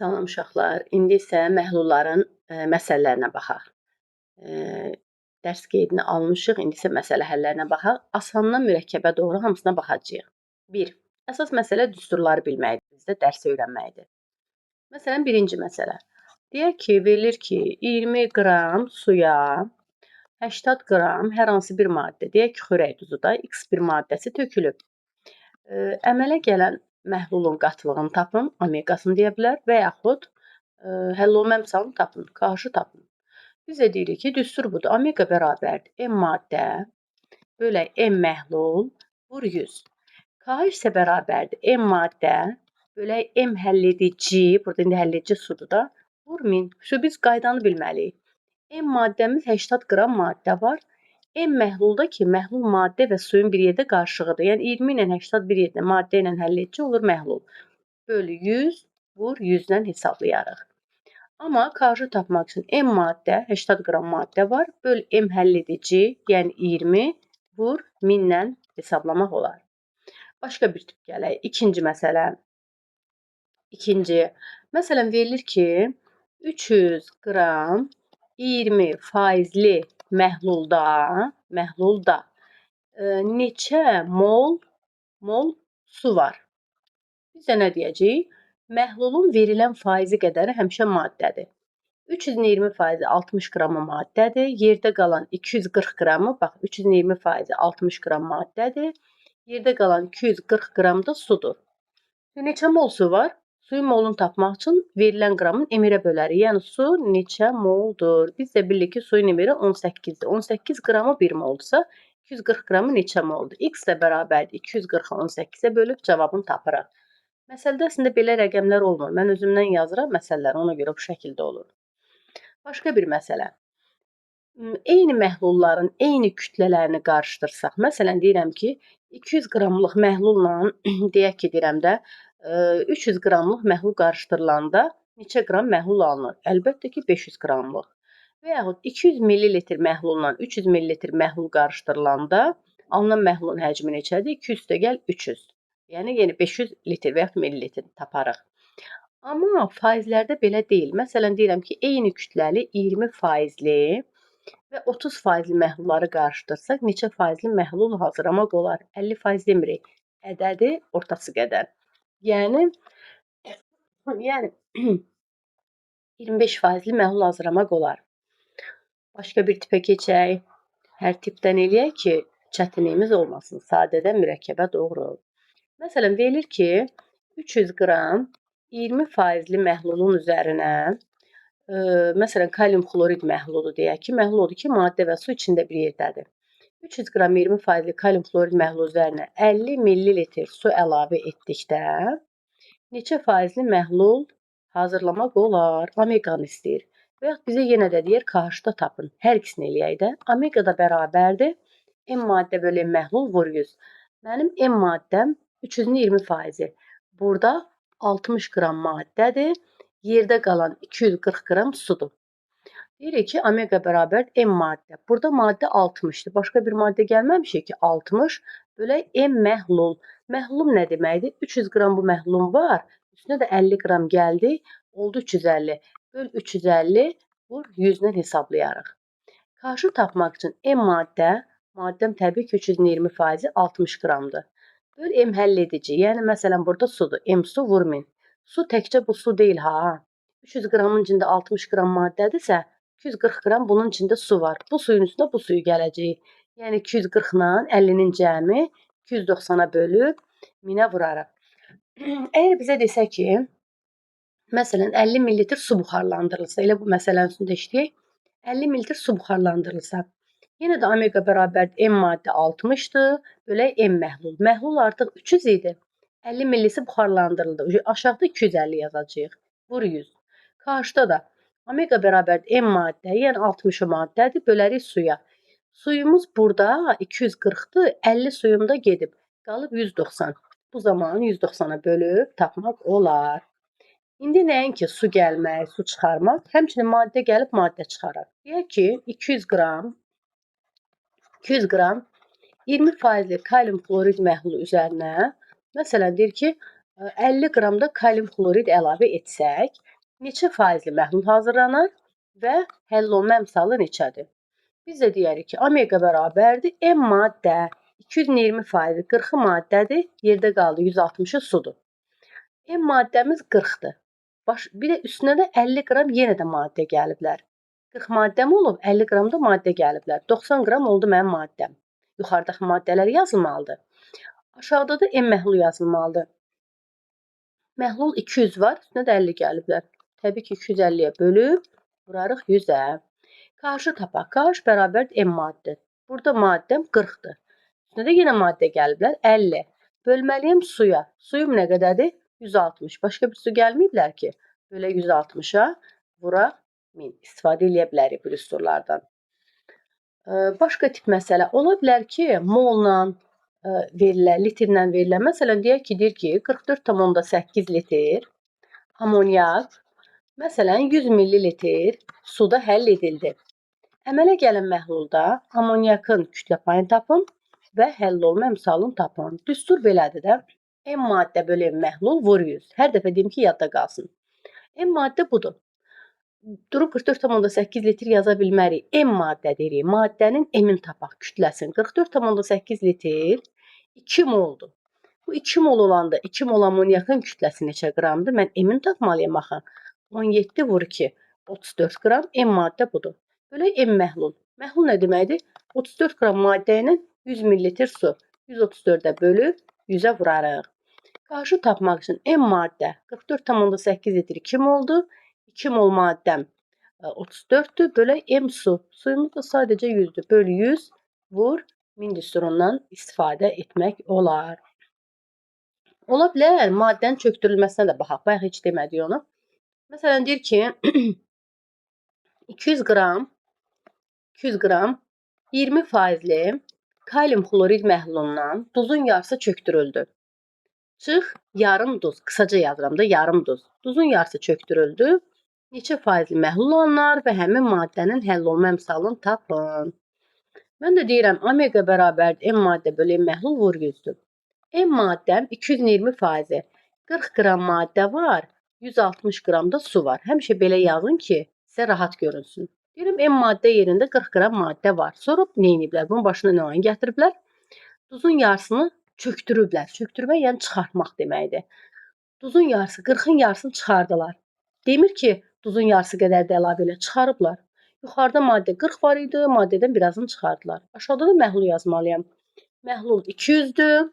Salam uşaqlar. İndi isə məhlulların məsələlərinə baxaq. Dərs qeydini almışıq. İndi isə məsələ həllərinə baxaq. Asandan mürəkkəbə doğru hamısına baxacağıq. 1. Əsas məsələ düsturları bilməkdir. Bizdə dərs öyrənməkdir. Məsələn, birinci məsələ. Deyək ki, verilir ki, 20 qram suya 80 qram hər hansı bir maddə, deyək ki, xörək duzu da, X bir maddəsi tökülüb. Əmələ gələn məhlulun qatılığını tapın, omeqasını deyə bilər və yaxud həll olunma əmsalını tapın, KH tapın. Biz də deyirik ki, düstur budur. Omega bərabərdir M maddə bölək M məhlul vur 100. KH isə bərabərdir M maddə bölək M həlledici, burada indi həlledici sudur da, vur 1000. Biz qaydanı bilməliyik. M maddəmiz 80 qram maddə var. M məhlulda ki, məhlul maddə və suyun bir yerdə qarışığıdır. Yəni 20 ilə 80 bir yerdə maddə ilə həlledici olur məhlul. Bölü 100 vur 100-dən hesablayarıq. Amma KH tapmaq üçün M maddə, 80 qram maddə var. Böl M həlledici, yəni 20 vur 1000-lə hesablamaq olar. Başqa bir tip gələk. İkinci məsələ. Məsələn, verilir ki, 300 qram 20 faizli məhlulda neçə mol su var? Biz də nə deyəcəyik? Məhlulun verilən faizi qədəri həmişə maddədir. 320 faizi 60 qramı maddədir. Yerdə qalan 240 qramı, bax 320 faizi 60 qram maddədir. Yerdə qalan 240 qram da sudur. Neçə mol su var? Suyun molunu tapmaq üçün verilən qramın emirə bölərik. Yəni su neçə moldur? Biz də bilirik ki, suyun emiri 18-dir. 18 qramı 1 moldursa, 240 qramı neçə moldur? X də bərabərdir 240-ı 18-ə bölüb cavabını tapırıq. Məsələdə əslində belə rəqəmlər olmur. Mən özümdən yazıram məsələləri, ona görə bu şəkildə olur. Başqa bir məsələ. Eyni məhlulların eyni kütlələrini qarışdırsaq, məsələn deyirəm ki, 200 qramlıq məhlulla deyək ki, deyirəm də 300 qramlıq məhlul qarışdırılanda neçə qram məhlul alınır? Əlbəttə ki, 500 qramlıq. Və yaxud 200 ml məhlulla 300 ml məhlul qarışdırılanda alınan məhlulun həcmi neçədir? 200 üstəgəl 300. Yəni 500 litr və yaxud millilitr taparıq. Amma faizlərdə belə deyil. Məsələn, deyirəm ki, eyni kütləli 20 faizli və 30 faizli məhlulları qarışdırsaq, neçə faizli məhlul hazırlamaq olar? 50 faiz demirik. Ədədi ortası qədər. Yəni 25 faizli məhlul hazırlamaq olar. Başqa bir tipə keçək. Hər tipdən eləyək ki, çətinliyimiz olmasın. Sadədən mürəkkəbə doğru. Məsələn, verilir ki, 300 qram 20 faizli məhlulun üzərinə, məsələn, kalium xlorid məhlulu deyək ki, məhlul odur ki, maddə və su içində bir yerdədir. 300 qram 20 faizli kalium xlorid məhlulu üzərinə 50 millilitr su əlavə etdikdə neçə faizli məhlul hazırlamaq olar? Omeqanı istəyir. Və yaxud bizə yenə də deyir, KH-da tapın. Hər ikisini eləyək də. Omega da bərabərdir. M maddə bölü məhlul vur 100. Mənim M maddəm 320 faizi. Burada 60 qram maddədir. Yerdə qalan 240 qram sudur. Deyirik ki, omega bərabər M maddə. Burada maddə 60-dır. Başqa bir maddə gəlməmişik ki, 60 bölək M məhlul. Məhlulum nə deməkdir? 300 qram bu məhlulum var. Üstünə də 50 qram gəldi. Oldu 350. Böl 350 vur 100-lə hesablayarıq. KH tapmaq üçün M maddəm təbii ki, 320 faizi 60 qramdır. Böl M həll edici, yəni məsələn burada sudur. M su vur 1000. Su təkcə bu su deyil ha. 300 qramın içində 60 qram maddədirsə, 240 qram bunun içində su var. Bu suyun üstünə bu suyu gələcək. Yəni 240 ilə 50-nin cəmi 290-a bölüb 1000-ə vurarıq. Əgər bizə desə ki, məsələn 50 ml su buxarlandırılsa, elə bu məsələnin üstündə işləyək. 50 ml su buxarlandırılsa, yenə də omega bərabər M maddə 60-dır, bölək M məhlul. Məhlul artıq 300 idi. 50 millisi buxarlandırıldı. Aşağıda 250 yazacağıq. Vur 100. KH-da da omega bərabər M maddə, yəni 60 maddədir, bölərik suya. Suyumuz burada 240-dır, 50 suyunda gedib. Qalıb 190. Bu zaman 190-a bölüb tapmaq olar. İndi nəinki su gəlmək, su çıxarmaq, həmçinin maddə gəlib maddə çıxaraq. Deyək ki, 200 qram 20 faizli kalium xlorid məhlulu üzərinə, məsələn deyir ki, 50 qram da kalium xlorid əlavə etsək, neçə faizli məhlul hazırlanar və həll olunma əmsalı neçədir? Biz də deyərik ki, omega bərabərdir M maddə 220%, 40-ı maddədir, yerdə qaldı 160-ı sudur. M maddəmiz 40-dır. Bir də üstünə də 50 qram yenə də maddə gəliblər. 40 maddəm olub, 50 qram da maddə gəliblər. 90 qram oldu mənim maddəm. Yuxarıdakı maddələr yazılmalıdır. Aşağıda da M məhlulu yazılmalıdır. Məhlul 200 var, üstünə də 50 gəliblər. Təbii ki, 250-yə bölüb, vurarıq 100-ə. Karşı tapaq. KH bərabərdir M maddə. Burada maddəm 40-dır. Üstünə də yenə maddə gəliblər, 50. Bölməliyim suya. Suyum nə qədərdir? 160. Başqa bir su gəlməyiblər ki. Belə 160-a vuraq 1000. İstifadə edə bilərik bu üsullardan. Başqa tip məsələ ola bilər ki, molla verilən, litrlə verilən. Məsələn, deyək ki, 44,8 litr amonyak, məsələn, 100 ml suda həll edildi. Əmələ gələn məhlulda amonyakın kütlə payını tapın və həll olunma əmsalını tapın. Düstur belədir də. M maddə bölü M məhlul vur 100. Hər dəfə deyim ki, yadda qalsın. M maddə budur. Durub 44,8 litr yaza bilmərik. M maddə deyirik. Maddənin M-ini tapaq, kütləsini. 44,8 litr 2 moldur. Bu 2 mol olanda 2 mol amonyakın kütləsi neçə qramdır? Mən M-ini tapmalıyam axı. 17 vur 2, 34 qram. M maddə budur. Bölək M məhlul. Məhlul nə deməkdir? 34 qram maddə ilə 100 ml su. 134-ə bölüb 100-ə vurarıq. KH tapmaq üçün M maddə 44,8 litr 2 moldur. 2 mol maddəm 34-dür. Bölək M su. Suyumuz da sadəcə 100-dür. Böl 100 vur 1000 düsturundan istifadə etmək olar. Ola bilər maddənin çökdürülməsinə də baxaq. Bayaq heç demədik onu. Məsələn, deyir ki, 200 qram 20 faizli kalium xlorid məhlulundan duzun yarısı çökdürüldü. Çıx, yarım duz. Qısaca yazıram da, yarım duz. Duzun yarısı çökdürüldü. Neçə faizli məhlul alınar və həmin maddənin həll olma əmsalını tapın. Mən də deyirəm, omega bərabərdir M maddə bölü M məhlul vur 100-dür. M maddəm 220%. 40 qram maddə var, 160 qram da su var. Həmişə belə yazın ki, sizə rahat görünsün. Deyirəm, M maddə yerində 40 qram maddə var. Sonra nə ediblər? Bunun başına nə oyun gətiriblər? Duzun yarısını çökdürüblər. Çökdürmək yəni çıxartmaq deməkdir. Duzun yarısı, 40-ın yarısını çıxardılar. Demir ki, duzun yarısı qədər də əlavə elə çıxarıblar. Yuxarıda maddə 40 var idi, maddədən birazını çıxardılar. Aşağıda da məhlul yazmalıyam. Məhlul 200-dür.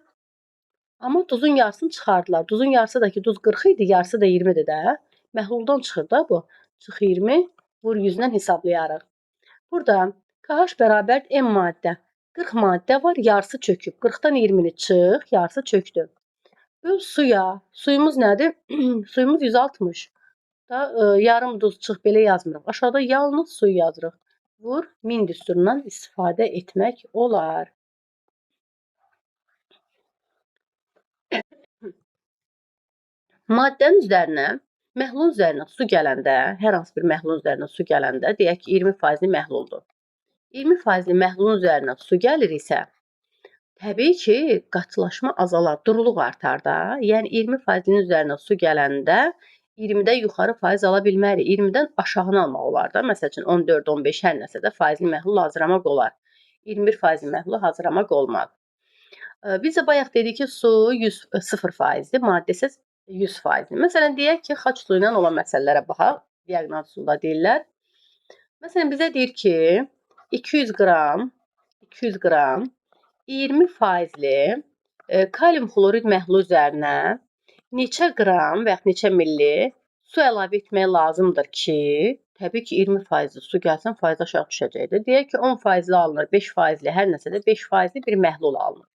Amma duzun yarısını çıxardılar. Duzun yarısı da ki, duz 40 idi, yarısı da 20-dir də. Məhluldan çıxır da bu. Çıx 20, vur 100-dən hesablayarıq. Burada KH bərabər M maddə. 40 maddə var, yarısı çöküb. 40-dan 20-ni çıx, yarısı çöktü. Böl suya. Suyumuz nədir? Suyumuz 160. Da yarım duz çıx belə yazmırıq. Aşağıda yalnız suyu yazırıq. Vur 1000 düsturundan istifadə etmək olar. Maddənin üzərinə, məhlulun üzərinə su gələndə, hər hansı bir məhlulun üzərinə su gələndə, deyək ki, 20% məhluldur. 20% məhlulun üzərinə su gəlir isə, təbii ki, qatılaşma azalar, duruluq artar da. Yəni 20%-nin üzərinə su gələndə 20-dən yuxarı faiz ala bilmərik. 20-dən aşağını almaq olar da. Məsəl üçün 14, 15 hər nəsə də faizli məhlul hazırlamaq olar. 21% məhlulu hazırlamaq olmaz. Biz də bayaq dedik ki, su 0%-dir, maddə isə 100%-dir. Məsələn, deyək ki, xaç suyu ilə olan məsələlərə baxaq. Diaqnaz üsulda deyirlər. Məsələn, bizə deyir ki, 200 qram 20%li kalium xlorid məhlulu üzərinə neçə qram və ya neçə milli su əlavə etmək lazımdır ki, təbii ki, 20%li su gəlsin, faiz aşağı düşəcəkdir. Deyək ki, 10%li alınır, 5%li, hər nəsə də 5%li bir məhlul alınır.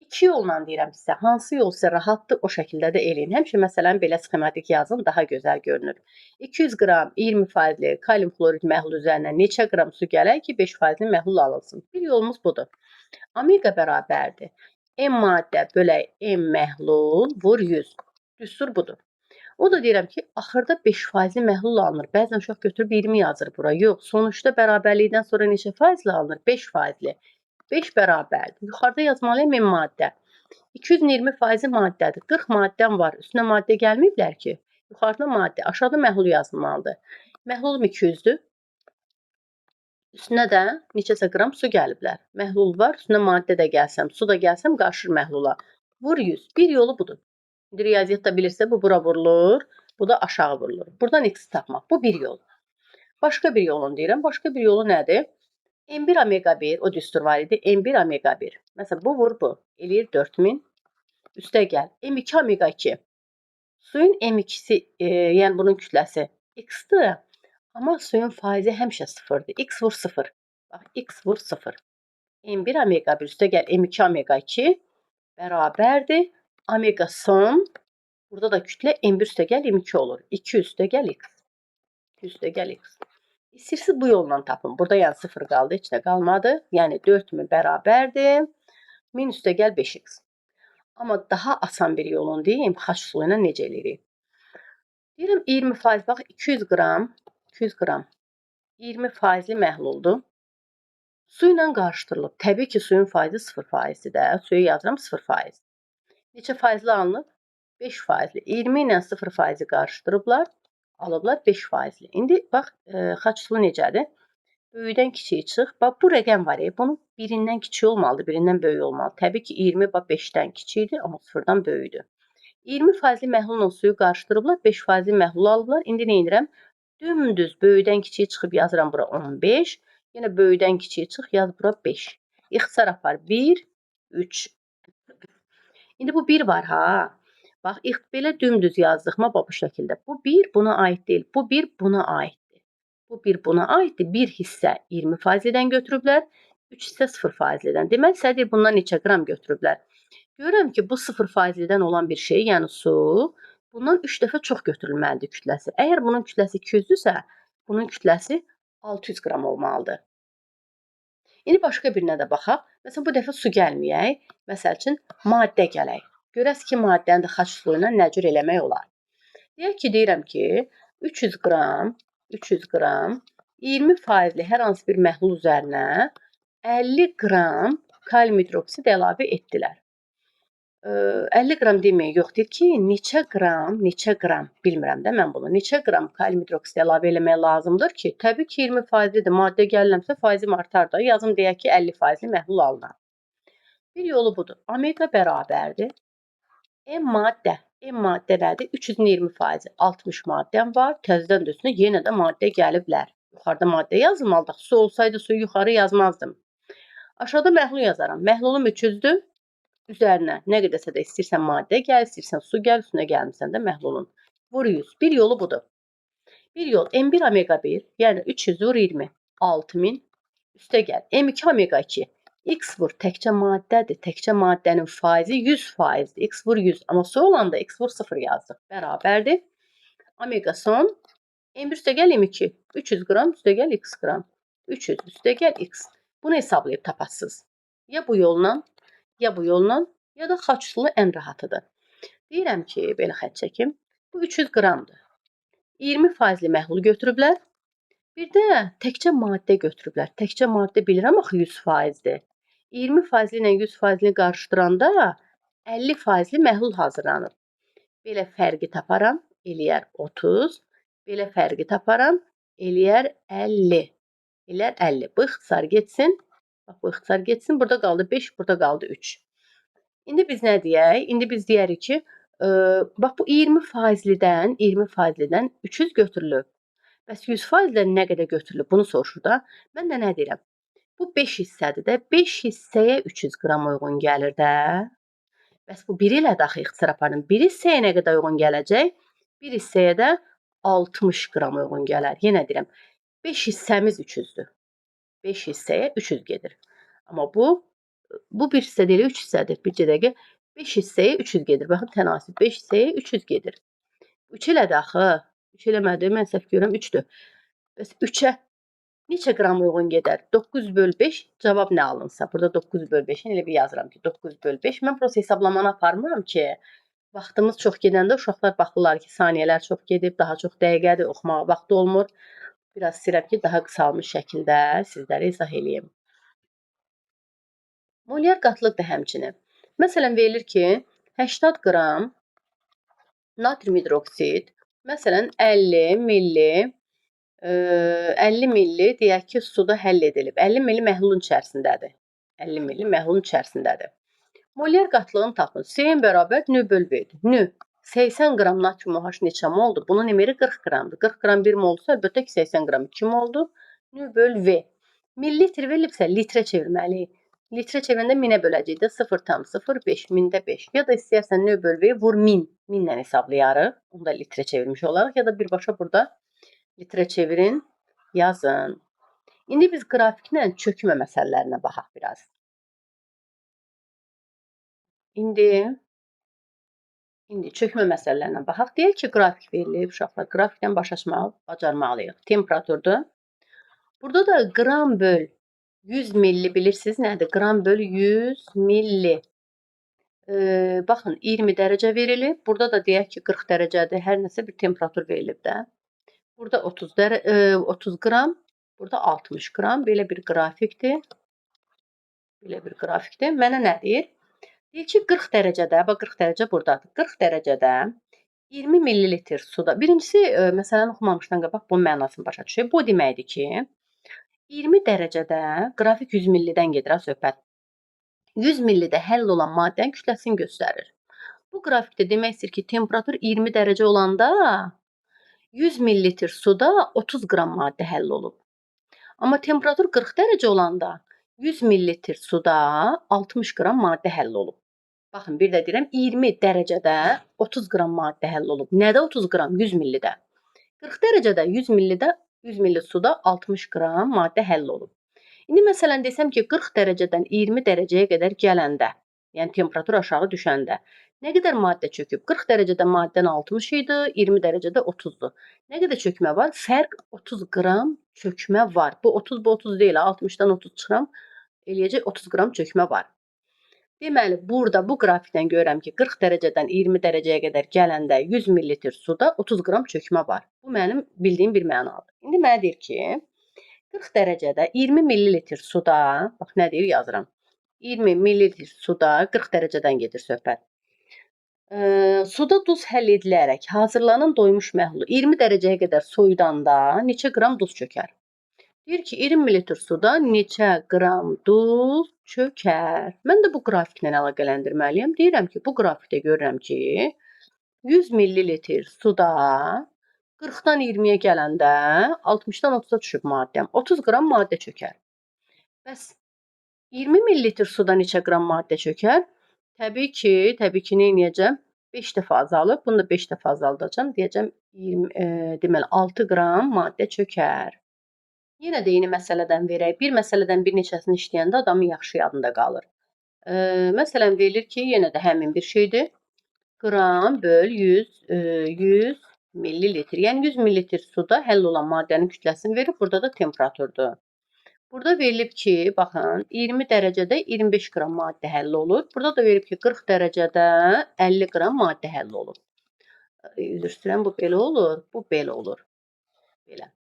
2 yolla deyirəm sizə, hansı yol sizə rahatdır, o şəkildə də eləyin. Həmişə məsələn belə sxematik yazın, daha gözəl görünür. 200 qram 20%li kalium xlorid məhlulu üzərinə neçə qram su gələk ki, 5%li məhlul alınsın. Bir yolumuz budur. Omega bərabərdir. M maddə bölək M məhlul vur 100. Düstur budur. O da deyirəm ki, axırda 5%li məhlul alınır. Bəzən uşaq götürüb 20 yazır bura. Yox, sonuçta bərabərlikdən sonra neçə faizli alınır? 5%li. 5 bərabərdir. Yuxarıda yazmalıyam M maddə. 220% maddədir. 40 maddəm var. Üstünə maddə gəlməyiblər ki. Yuxarıda maddə, aşağıda məhlul yazılmalıdır. Məhlulum 200-dür. Üstünə də neçəsə qram su gəliblər. Məhlul var, üstünə maddə də gəlsəm, su da gəlsəm qarışır məhlula. Vur 100. Bir yolu budur. İndi riyaziyyatda bilirsə bu bura vurulur, bu da aşağı vurulur. Buradan x tapmaq. Bu bir yol. Başqa bir yolunu deyirəm. Başqa bir yolu nədir? M1 omega 1 o düstur var idi. M1 omega 1. Məsələn bu vur bu. Eləyir 4000. Üstə gəl. M2 omega 2. Suyun M2-si, yəni bunun kütləsi x-dır. Amma suyun faizi həmişə sıfırdır. X vur 0. Bax, x vur 0. M1 omega 1 üstə gəl M2 omega 2 bərabərdir. Omega son. Burada da kütlə M1 üstə gəl M2 olur. 2 üstə gəl x. 2 üstə gəl x. İstəyirsiniz bu yolla tapın. Burada yəni 0 qaldı, heç nə qalmadı. Yəni 4000 bərabərdir. Min üstə gəl 5x. Amma daha asan bir yolunu deyim, xaç sulu ilə necə eləyirik? Deyirəm 20%, bax 200 qram 20%li məhluldur. Su ilə qarışdırılıb. Təbii ki, suyun faizi 0%-dir də. Suya yazıram 0%. Neçə faizli alınıb? 5%li. 20 ilə 0%-i qarışdırıblar, alıblar 5%li. İndi bax, xaç sulu necədir? Böyükdən kiçiyi çıx. Bax, bu rəqəm var. Bunun birindən kiçik olmalıdır, birindən böyük olmalıdır. Təbii ki, 20 bax 5-dən kiçikdir, amma 0-dan böyükdür. 20%li məhlulla suyu qarışdırıblar, 5%li məhlul alıblar. İndi nə edirəm? Dümdüz böyükdən kiçiyi çıxıb yazıram bura 15. Yenə böyükdən kiçiyi çıx, yaz bura 5. İxtisar apar 1, 3. İndi bu 1 var ha. Bax, belə dümdüz yazdığıma bax bu şəkildə. Bu 1 buna aid deyil. Bu 1 buna aiddir. Bu 1 buna aiddir. Bir hissə 20%-dən götürüblər, 3 hissə 0%-dən. Demək, səhər bundan neçə qram götürüblər? Görürəm ki, bu 0%-dən olan bir şey, yəni su, bundan 3 dəfə çox götürülməlidir kütləsi. Əgər bunun kütləsi 200-dürsə, bunun kütləsi 600 qram olmalıdır. İndi başqa birinə də baxaq. Məsələn, bu dəfə su gəlməyək. Məsəl üçün, maddə gələk. Görəs ki, maddəni də xaç sulu ilə nə cür eləmək olar. Deyirəm ki, 300 qram 20%li hər hansı bir məhlul üzərinə 50 qram kalium hidroksid əlavə etdilər. 50 qram demək yoxdur ki, neçə qram, bilmirəm də mən bunu. Neçə qram kalium hidroksid əlavə eləmək lazımdır ki, təbii ki, 20%lidir. Maddə gəlirəmsə, faizim artar da. Yazım deyək ki, 50%li məhlul alınar. Bir yolu budur. Omega bərabərdir. M maddə nədir? 320%. 60 maddəm var. Təzədən də üstünə yenə də maddə gəliblər. Yuxarıda maddə yazılmalıdır. Su olsaydı suyu yuxarı yazmazdım. Aşağıda məhlul yazaram. Məhlulum 300-dür. Üzərinə nə qədərsə də istəyirsən maddə gəl, istəyirsən su gəl, üstünə gəlmirsən də məhlulun. Vur 100. Bir yolu budur. Bir yol M1 omega 1, yəni 300 vur 20, 6000 üstə gəl. M2 omega 2, x vur təkcə maddədir. Təkcə maddənin faizi 100%-dir. X vur 100. Amma su olanda x vur 0 yazdıq. Bərabərdir. Omega son. M1 üstə gəl M2. 300 qram üstə gəl x qram. 300 üstə gəl x. Bunu hesablayıb tapasınız. Ya bu yolla, ya da xaç usulu ən rahatıdır. Deyirəm ki, belə xətt çəkim. Bu 300 qramdır. 20%li məhlul götürüblər. Bir də təkcə maddə götürüblər. Təkcə maddə bilirəm axı 100%-dir. 20%li ilə 100%li qarışdıranda 50%li məhlul hazırlanır. Belə fərqi taparam, eləyər 30. Belə fərqi taparam, eləyər 50. Eləyər 50. Bu ixtisar getsin. Bax, bu ixtisar getsin. Burada qaldı 5, burada qaldı 3. İndi biz nə deyək? İndi biz deyərik ki, bax bu 20%-dən 300 götürülüb. Bəs 100%-dən nə qədər götürülüb? Bunu soruşur da. Mən də nə deyirəm? Bu 5 hissədir də. 5 hissəyə 300 qram uyğun gəlir də. Bəs bu 1 ilə daxı ixtisar aparın. 1 hissəyə nə qədər uyğun gələcək? 1 hissəyə də 60 qram uyğun gələr. Yenə deyirəm, 5 hissəmiz 300-dür. 5 hissəyə 300 gedir. Amma bu bir hissə deyil, 3 hissədir. Bircə dəqiqə. 5 hissəyə 300 gedir. Baxın, tənasib 5 hissəyə 300 gedir. 3 ilə daxı. 3 eləmədi, mən səhv görürəm, 3-dür. Bəs 3-ə neçə qram uyğun gedər? 9 böl 5 cavab nə alınsa. Burada 9 böl 5-in elə bir yazıram ki, 9 böl 5. Mən prosta hesablamanı aparmıram ki, vaxtımız çox gedəndə uşaqlar baxırlar ki, saniyələr çox gedib, daha çox dəqiqədir, oxumağa vaxtı olmur. Biraz istəyirəm ki, daha qısalmış şəkildə sizlərə izah eləyim. Molyar qatılıq da həmçinin. Məsələn, verilir ki, 80 qram natrium hidroksid, məsələn, 50 milli 50 milli deyək ki, suda həll edilib. 50 milli məhlulun içərisindədir. 50 milli məhlulun içərisindədir. Molyar qatlığını tapın. S bərabər nö böl V-dir. Nö 80 qram natrium OH neçə moldur? Bunun emiri 40 qramdır. 40 qram 1 molsa, əlbəttə ki, 80 qram 2 moldur. Nö böl V. Millilitr verilibsə litrə çevirməliyik. Litrə çevirəndə minə böləcəkdə 0,05, mində 5. Ya da istəyərsən nö böl V vur 1000. 1000 ilə hesablayarıq. Onu da litrə çevirmiş olaraq. Ya da birbaşa burada litrə çevirin, yazın. İndi biz qrafiklə çökmə məsələlərinə baxaq biraz. İndi çökmə məsələlərinə baxaq. Deyək ki, qrafik verilib, uşaqlar. Qrafikdən başa düşməyi bacarmalıyıq. Temperaturdur. Burada da qram böl 100 milli bilirsiniz nədir? Qram böl 100 milli. Baxın, 20 dərəcə verilib. Burada da deyək ki, 40 dərəcədir. Hər nəsə bir temperatur verilib də. Burada 30 qram, burada 60 qram. Belə bir qrafikdir. Mənə nə deyir? Deyir ki, 40 dərəcədə, bax 40 dərəcə buradadır. 40 dərəcədə 20 millilitr suda. Birincisi, məsələni oxumamışdan qabaq bunun mənasını başa düşək. Bu deməkdir ki, 20 dərəcədə qrafik 100 millidən gedir söhbət. 100 millidə həll olan maddənin kütləsini göstərir. Bu qrafikdə demək istəyir ki, temperatur 20 dərəcə olanda 100 millilitr suda 30 qram maddə həll olub. Amma temperatur 40 dərəcə olanda 100 millilitr suda 60 qram maddə həll olub. Baxın, bir də deyirəm, 20 dərəcədə 30 qram maddə həll olub. Nədə 30 qram? 100 millidə. 40 dərəcədə 100 milli suda 60 qram maddə həll olub. İndi məsələn desəm ki, 40 dərəcədən 20 dərəcəyə qədər gələndə, yəni temperatur aşağı düşəndə nə qədər maddə çöküb? 40 dərəcədə maddənin 60 idi, 20 dərəcədə 30-dur. Nə qədər çökmə var? Fərq 30 qram çökmə var. Bu 30 deyil, 60-dan 30 çıxıram, eləyəcək 30 qram çökmə var. Deməli, burada bu qrafikdən görürəm ki, 40 dərəcədən 20 dərəcəyə qədər gələndə 100 millilitr suda 30 qram çökmə var. Bu mənim bildiyim bir mənadır. İndi mənə deyir ki, 40 dərəcədə 20 millilitr suda, bax nə deyir yazıram. 20 millilitr suda 40 dərəcədən gedir söhbət. Suda duz həll edilərək hazırlanan doymuş məhlulu 20 dərəcəyə qədər soyudanda neçə qram duz çökər? Deyir ki, 20 mililitr suda neçə qram duz çökər? Mən də bu qrafiklə əlaqələndirməliyəm. Deyirəm ki, bu qrafikdə görürəm ki, 100 millilitr suda 40-dan 20-yə gələndə 60-dan 30-a düşüb maddəm. 30 qram maddə çökər. Bəs 20 millilitr suda neçə qram maddə çökər? Təbii ki, nə edəcəm? 5 dəfə azalıb, bunu da 5 dəfə azaldacağam. Deyəcəm, deməli 6 qram maddə çökər. Yenə də yeni məsələdən verək. Bir məsələdən bir neçəsini işləyəndə adamın yaxşı yadında qalır. Məsələn, verilir ki, yenə də həmin bir şeydir. Qram böl 100 millilitr. Yəni 100 millilitr suda həll olan maddənin kütləsini verir. Burada da temperaturdur. Burada verilib ki, baxın, 20 dərəcədə 25 qram maddə həll olur. Burada da verilib ki, 40 dərəcədə 50 qram maddə həll olur. Üzr istəyirəm, bu belə olur, bu belə olur. Belə.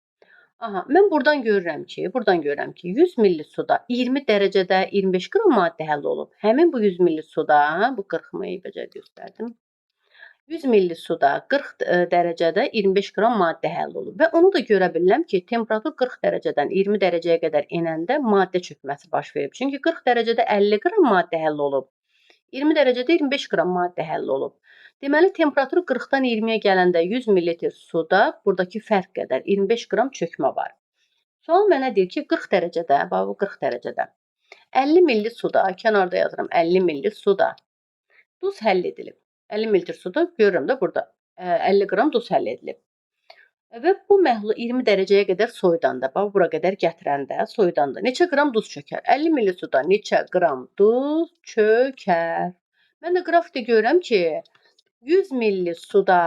Aha, mən buradan görürəm ki, 100 milli suda 20 dərəcədə 25 qram maddə həll olub. Həmin bu 100 milli suda, bu 40-mı becər göstərdim. 100 milli suda 40 dərəcədə 25 qram maddə həll olub. Və onu da görə bilirəm ki, temperatur 40 dərəcədən 20 dərəcəyə qədər enəndə maddə çökməsi baş verib. Çünki 40 dərəcədə 50 qram maddə həll olub. 20 dərəcədə 25 qram maddə həll olub. Deməli, temperatur 40-dan 20-yə gələndə 100 millilitr suda buradakı fərq qədər 25 qram çökmə var. Sual mənə deyir ki, 40 dərəcədə, bax bu 40 dərəcədə 50 milli suda, kənarda yazıram 50 milli suda duz həll edilib. 50 mililitr suda görürəm də burada 50 qram duz həll edilib. Və bu məhlulu 20 dərəcəyə qədər soyudanda, bax bura qədər gətirəndə, soyudanda neçə qram duz çökər? 50 milli suda neçə qram duz çökər? Mən də qrafikdə görürəm ki, 100 milli suda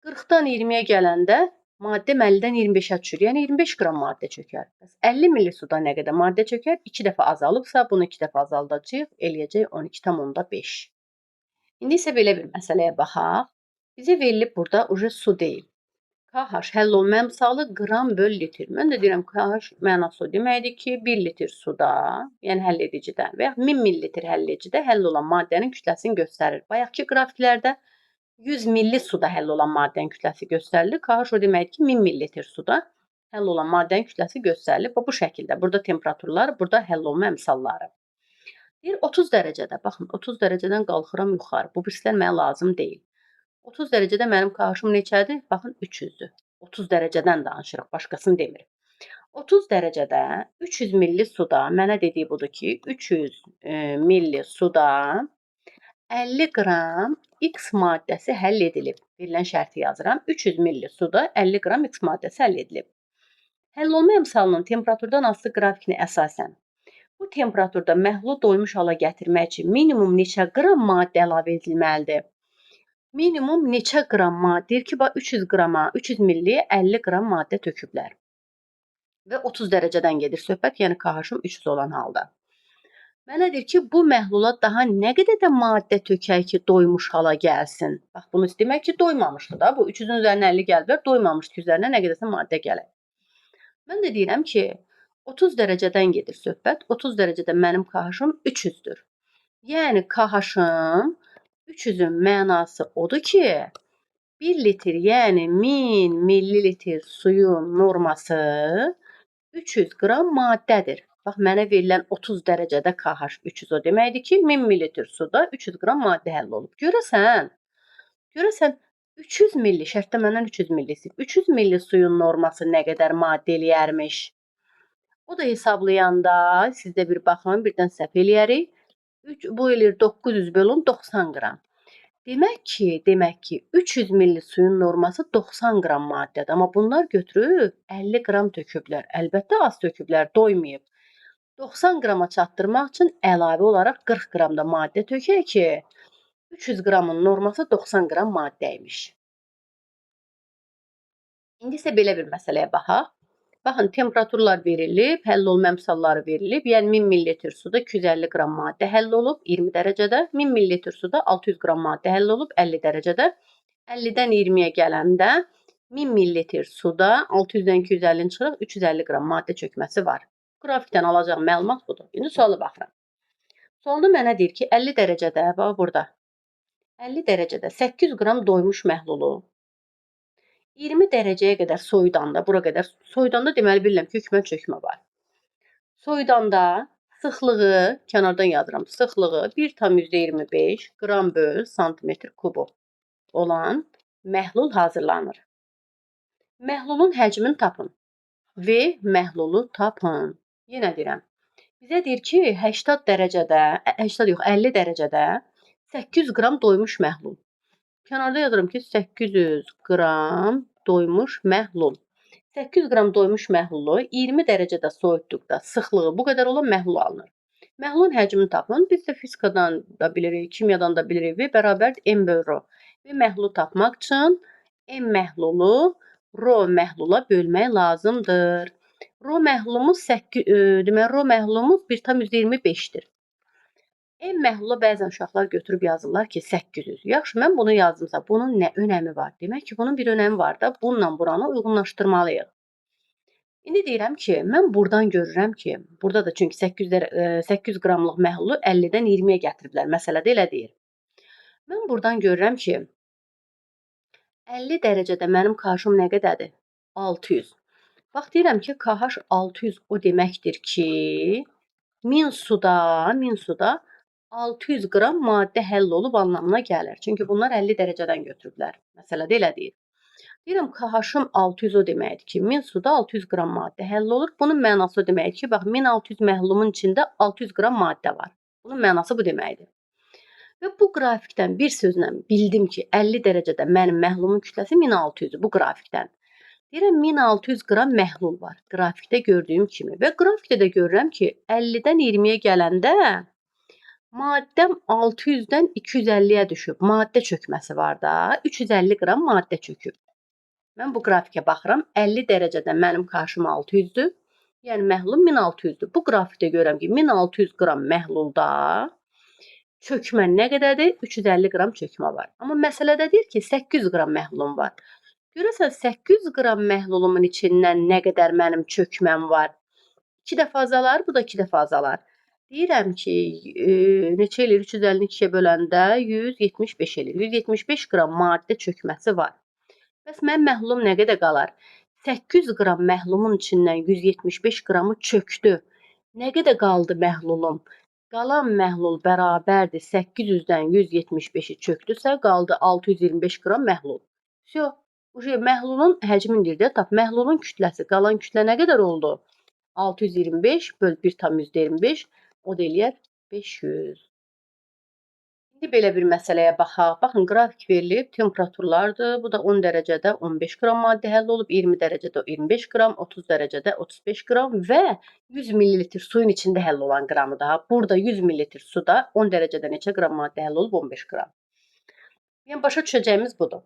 40-dan 20-yə gələndə maddə 50-dən 25-ə düşür. Yəni 25 qram maddə çökər. Bəs 50 milli suda nə qədər maddə çökər? 2 dəfə azalıbsa, bunu 2 dəfə azaldacağıq, eləyəcək 12,5. İndi isə belə bir məsələyə baxaq. Bizə verilib burada su deyil. KH həll olunma əmsalı qram böl litr. Mən də deyirəm KH mənası o deməkdir ki, 1 litr suda, yəni həll edicidə və yaxud 1000 millilitr həll edicidə həll olan maddənin kütləsini göstərir. Bayaqki qrafiklərdə 100 milli suda həll olan maddənin kütləsi göstərilir. KH o deməkdir ki, 1000 millilitr suda həll olan maddənin kütləsi göstərilir. Bu şəkildə. Burada temperaturlar, burada həll olunma əmsalları. Deyir 30 dərəcədə. Baxın, 30 dərəcədən qalxıram yuxarı. Bu birislər mənə lazım deyil. 30 dərəcədə mənim KH-ım neçədir? Baxın 300-dür. 30 dərəcədən danışırıq, başqasını demirik. 30 dərəcədə 300 milli suda mənə dediyi budur ki, 300 milli suda 50 qram X maddəsi həll edilib. Verilən şərti yazıram. 300 milli suda 50 qram X maddəsi həll edilib. Həll olma əmsalının temperaturdan asılı qrafikini əsasən bu temperaturda məhlulu doymuş hala gətirmək üçün minimum neçə qram maddə əlavə edilməlidir? Minimum neçə qram maddə? Deyir ki, 300 qrama, 300 milli 50 qram maddə töküblər. Və 30 dərəcədən gedir söhbət, yəni KH-ım 300 olan halda. Mənə deyir ki, bu məhlula daha nə qədər də maddə tökək ki, doymuş hala gəlsin. Bax, bunu demək ki, doymamışdı da. Bu 300-ün üzərinə 50 gəlblər, doymamışdı ki, üzərinə nə qədərsə maddə gələk. Mən də deyirəm ki, 30 dərəcədən gedir söhbət. 30 dərəcədə mənim KH-ım 300-dür. Yəni KH-ım 300-ün mənası odur ki, 1 litr, yəni 1000 millilitr suyun norması 300 qram maddədir. Bax, mənə verilən 30 dərəcədə KH 300 o deməkdir ki, 1000 millilitr suda 300 qram maddə həll olub. Görəsən 300 milli, şərtdə məndən 300 milli istəyib. 300 milli suyun norması nə qədər maddə eləyərmiş? O da hesablayanda sizdə bir baxın, birdən səhv eləyərik. Bu eləyir 900 bölün 90 qram. Demək ki, 300 milli suyun norması 90 qram maddədir. Amma bunlar götürüb 50 qram töküblər. Əlbəttə az töküblər, doymayıb. 90 qrama çatdırmaq üçün əlavə olaraq 40 qram da maddə tökək ki, 300 qramın norması 90 qram maddəymiş. İndi isə belə bir məsələyə baxaq. Baxın, temperaturlar verilib, həll olma əmsalları verilib. Yəni 1000 millilitr suda 250 qram maddə həll olub 20 dərəcədə. 1000 millilitr suda 600 qram maddə həll olub 50 dərəcədə. 50-dən 20-yə gələndə 1000 millilitr suda 600-dən 250-ni çıxırıq, 350 qram maddə çökməsi var. Qrafikdən alacağım məlumat budur. İndi suala baxıram. Sualda mənə deyir ki, 50 dərəcədə, bax burada, 50 dərəcədə 800 qram doymuş məhlulu 20 dərəcəyə qədər soyudanda, bura qədər soyudanda deməli bilirəm ki, hökmən çökmə var. Soyudanda sıxlığı, kənardan yazıram, sıxlığı 1,25 qram böl santimetr kubu olan məhlul hazırlanır. Məhlulun həcmini tapın və məhlulu tapın. Yenə deyirəm, bizə deyir ki, 80 dərəcədə, 50 dərəcədə 800 qram doymuş məhlul. Kənarda yazıram ki, 800 qram doymuş məhlul. 800 qram doymuş məhlulu 20 dərəcədə soyutduqda sıxlığı bu qədər olan məhlul alınır. Məhlulun həcmini tapın. Biz də fizikadan da bilirik, kimyadan da bilirik. V bərabər m böl rho. Və məhlulu tapmaq üçün m məhlulu rho məhlula bölmək lazımdır. Rho məhlulumuz 1,25-dir. M məhlula bəzən uşaqlar götürüb yazırlar ki, 800. Yaxşı, mən bunu yazdımsa, bunun nə önəmi var? Demək ki, bunun bir önəmi var da, bununla buranı uyğunlaşdırmalıyıq. İndi deyirəm ki, mən buradan görürəm ki, burada da çünki 800 qramlıq məhlulu 50-dən 20-yə gətiriblər. Məsələdə elə deyir. Mən buradan görürəm ki, 50 dərəcədə mənim KH-ım nə qədərdir? 600. Bax, deyirəm ki, KH 600 o deməkdir ki, 1000 suda 600 qram maddə həll olub anlamına gəlir. Çünki bunlar 50 dərəcədən götürüblər. Məsələdə elə deyir. Deyirəm, KH-ım 600 o deməkdir ki, 1000 suda 600 qram maddə həll olur. Bunun mənası o deməkdir ki, bax, 1600 məhlulumun içində 600 qram maddə var. Bunun mənası bu deməkdir. Və bu qrafikdən bir sözlə bildim ki, 50 dərəcədə mənim məhlulumun kütləsi 1600-dür bu qrafikdən. Deyirəm, 1600 qram məhlul var qrafikdə gördüyüm kimi. Və qrafikdə də görürəm ki, 50-dən 20-yə gələndə maddəm 600-dən 250-yə düşüb. Maddə çökməsi var da, 350 qram maddə çöküb. Mən bu qrafikə baxıram, 50 dərəcədə mənim KH-ım 600-dür. Yəni məhlulum 1600-dür. Bu qrafikdə görürəm ki, 1600 qram məhlulda çökmə nə qədərdir? 350 qram çökmə var. Amma məsələdə deyir ki, 800 qram məhlulum var. Görəsən 800 qram məhlulumun içindən nə qədər mənim çökməm var? 2 dəfə azalar, bu da 2 dəfə azalar. Deyirəm ki, neçə eləyir? 350-ni 2-yə böləndə 175 eləyir. 175 qram maddə çökməsi var. Bəs mənim məhlulum nə qədər qalar? 800 qram məhlulumun içindən 175 qramı çökdü. Nə qədər qaldı məhlulum? Qalan məhlul bərabərdir 800-dən 175-i çökdüsə, qaldı 625 qram məhlul. Vsyo, məhlulun həcmini deyir də, tap. Məhlulun kütləsi, qalan kütlə nə qədər oldu? 625 böl 1,25 o da eləyər 500. İndi belə bir məsələyə baxaq. Baxın, qrafik verilib, temperaturlardır. Bu da 10 dərəcədə 15 qram maddə həll olub, 20 dərəcədə 25 qram, 30 dərəcədə 35 qram və 100 ml suyun içində həll olan qramı da. Burada 100 ml suda 10 dərəcədə neçə qram maddə həll olub? 15 qram. Yəni, başa düşəcəyimiz budur.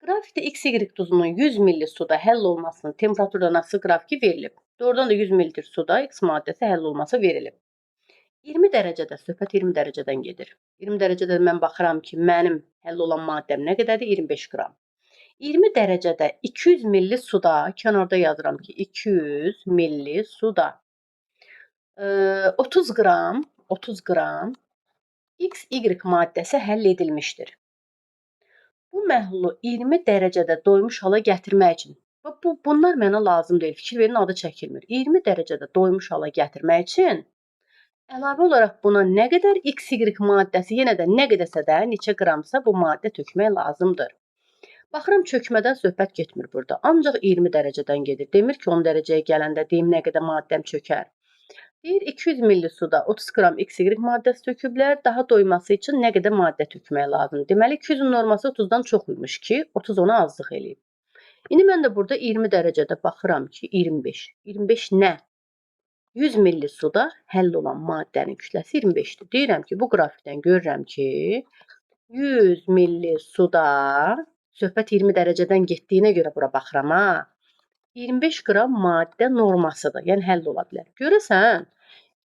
Qrafikdə x, y duzunun 100 ml suda həll olmasının temperaturda nasıl qrafiki verilib. Doğrudan da 100 ml suda x maddəsi həll olması verilib. 20 dərəcədə, söhbət 20 dərəcədən gedir. 20 dərəcədə mən baxıram ki, mənim həll olan maddəm nə qədərdir? 25 qram. 20 dərəcədə 200 milli suda, kənarda yazıram ki, 200 milli suda 30 qram x, y maddəsi həll edilmişdir. Bu məhlulu 20 dərəcədə doymuş hala gətirmək üçün, bunlar mənə lazım deyil, fikir verin, adı çəkilmir. 20 dərəcədə doymuş hala gətirmək üçün əlavə olaraq buna nə qədər x, y maddəsi, yenə də nə qədərsə də, neçə qramsa bu maddə tökmək lazımdır. Baxıram, çökmədən söhbət getmir burada. Ancaq 20 dərəcədən gedir. Demir ki, 10 dərəcəyə gələndə deyim nə qədər maddəm çökər. Deyir, 200 milli suda 30 qram x, y maddəsi töküblər. Daha doyması üçün nə qədər maddə tökmək lazımdır. Deməli, 200-ün norması 30-dan çox imiş ki, 30 ona azlıq eləyib. İndi mən də burada 20 dərəcədə baxıram ki, 25. 25 nə? 100 milli suda həll olan maddənin kütləsi 25-dir. Deyirəm ki, bu qrafikdən görürəm ki, 100 milli suda, söhbət 20 dərəcədən getdiyinə görə bura baxıram, 25 qram maddə normasıdır, yəni həll ola bilər. Görəsən,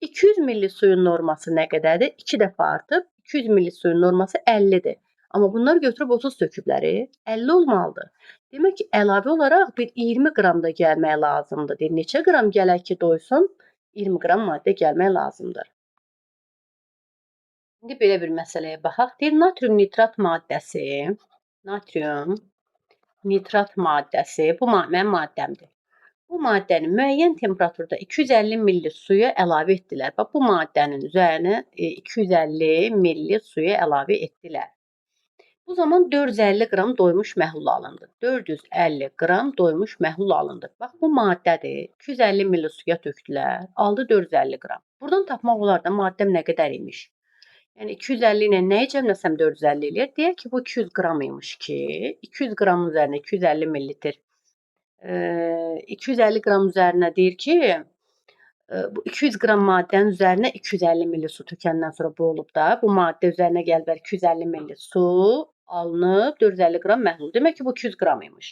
200 milli suyun norması nə qədərdir? 2 dəfə artıb, 200 milli suyun norması 50-dir. Amma bunlar götürüb 30 töküblər, 50 olmalıdır. Demək ki, əlavə olaraq bir 20 qram da gəlmək lazımdır. Deyir, neçə qram gələk ki, doysun? 20 qram maddə gəlmək lazımdır. İndi belə bir məsələyə baxaq. Deyir, natrium nitrat maddəsi, bu mənim maddəmdir. Bu maddəni müəyyən temperaturda 250 milli suya əlavə etdilər. Bax, bu maddənin üzərinə 250 milli suya əlavə etdilər. Bu zaman 450 qram doymuş məhlul alındı. 450 qram doymuş məhlul alındı. Bax, bu maddədir. 250 milli suya tökdülər. Aldı 450 qram. Buradan tapmaq olar da maddəm nə qədər imiş. Yəni, 250 ilə nəyi cəmləsəm 450 eləyir? Deyək ki, bu 200 qram imiş ki, 200 qramın üzərinə 250 millilitr. 250 qram üzərinə deyir ki, bu 200 qram maddənin üzərinə 250 milli su tökəndən sonra bu olub da, bu maddə üzərinə gəlbər 250 milli su alınıb 450 qram məhlul. Demək ki, bu 200 qram imiş.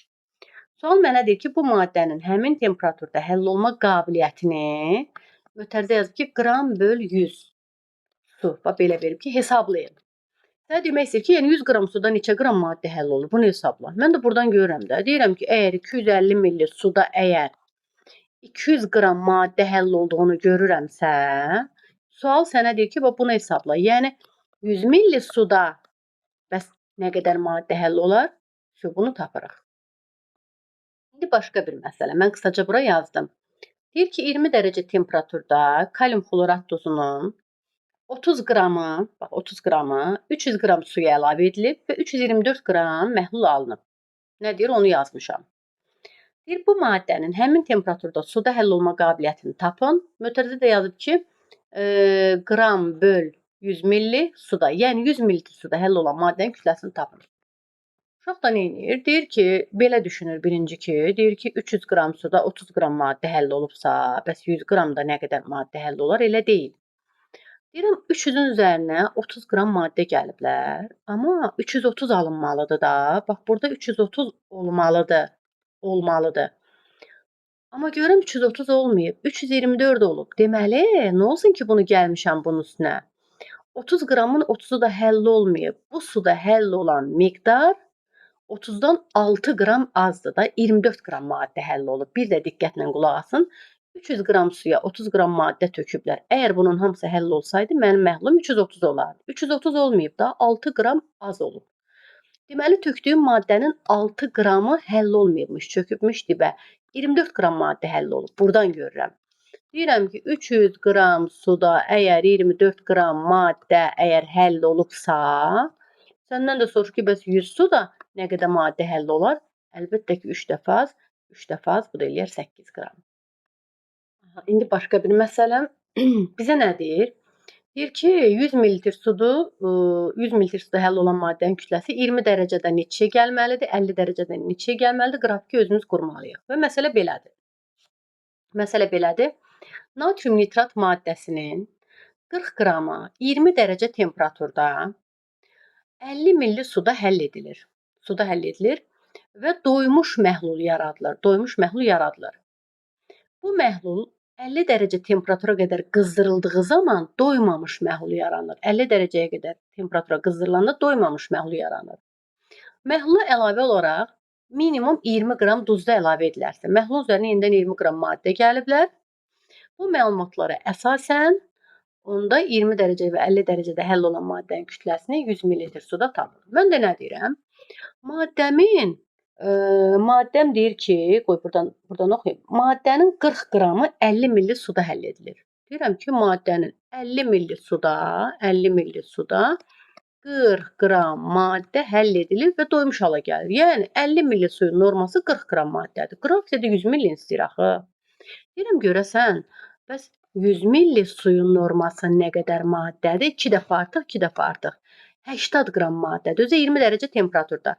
Sual mənə deyir ki, bu maddənin həmin temperaturda həll olma qabiliyyətini mötərizə yazıb ki, qram böl 100 su. Belə verib ki, hesablayın. Sənə demək istəyir ki, yəni 100 qram suda neçə qram maddə həll olur? Bunu hesabla. Mən də buradan görürəm də. Deyirəm ki, əgər 250 milli suda əgər 200 qram maddə həll olduğunu görürəmsə, sual sənə deyir ki, bunu hesabla. Yəni 100 milli suda bəs nə qədər maddə həll olar? Bunu tapırıq. İndi başqa bir məsələ. Mən qısaca bura yazdım. Deyir ki, 20 dərəcə temperaturda kalium xlorat duzunun 30 qramı 300 qram suya əlavə edilib və 324 qram məhlul alınıb. Nə deyir? Onu yazmışam. Deyir, bu maddənin həmin temperaturda suda həll olma qabiliyyətini tapın. Mötərizə də yazıb ki, qram böl 100 milli suda, yəni 100 milli suda həll olan maddənin kütləsini tapın. Uşaq da nə edir? Deyir ki, belə düşünür birinci ki, deyir ki, 300 qram suda 30 qram maddə həll olubsa, bəs 100 qramda nə qədər maddə həll olar? Elə deyil. Deyirəm, 300-ün üzərinə 30 qram maddə gəliblər, amma 330 alınmalıdır da. Bax, burada 330 olmalıdır. Amma görürəm 330 olmayıb, 324 olub. Deməli, nə olsun ki, bunu gəlmişəm bunun üstünə? 30 qramın 30-u da həll olmayıb. Bu suda həll olan miqdar 30-dan 6 qram azdır da, 24 qram maddə həll olub. Bir də diqqətlə qulaq asın. 300 qram suya 30 qram maddə töküblər. Əgər bunun hamısı həll olsaydı, mənim məhlulum 330 olardı. 330 olmayıb da, 6 qram az olub. Deməli, tökdüyüm maddənin 6 qramı həll olmayıbmış, çökübmüş dibə. 24 qram maddə həll olub. Buradan görürəm. Deyirəm ki, 300 qram suda əgər 24 qram maddə əgər həll olubsa, səndən də soruşur ki, bəs 100 suda nə qədər maddə həll olar? Əlbəttə ki, 3 dəfə az, 3 dəfə az, bu da eləyər 8 qram. İndi başqa bir məsələm bizə nə deyir? Deyir ki, 100 ml sudur, 100 ml suda həll olan maddənin kütləsi 20 dərəcədən neçəyə gəlməlidir, 50 dərəcədən neçəyə gəlməlidir? Qrafiki özünüz qurmalıyıq. Və məsələ belədir. Məsələ belədir. Natrium nitrat maddəsinin 40 qramı 20 dərəcə temperaturda 50 ml suda həll edilir. Suda həll edilir və doymuş məhlul yaradılır. Doymuş məhlul yaradılır. Bu məhlul 50 dərəcə temperatura qədər qızdırıldığı zaman doymamış məhlul yaranır. 50 dərəcəyə qədər temperatura qızdırılanda doymamış məhlul yaranır. Məhlula əlavə olaraq minimum 20 qram duz da əlavə edilərsə, məhlulun üzərinə yenidən 20 qram maddə gəliblər. Bu məlumatlara əsasən onda 20 dərəcə və 50 dərəcədə həll olan maddənin kütləsini 100 ml suda tapılır. Mən də nə deyirəm? Maddəm deyir ki, qoy buradan oxuyum. Maddənin 40 qramı 50 ml suda həll edilir. Deyirəm ki, maddənin 50 ml suda 40 qram maddə həll edilir və doymuş hala gəlir. Yəni 50 ml suyun norması 40 qram maddədir. Qrafikdə 100 ml istəyir axı. Deyirəm görəsən, bəs 100 ml suyun norması nə qədər maddədir? 2 dəfə artıq, 2 dəfə artıq. 80 qram maddədir. Özü 20 dərəcə temperaturda.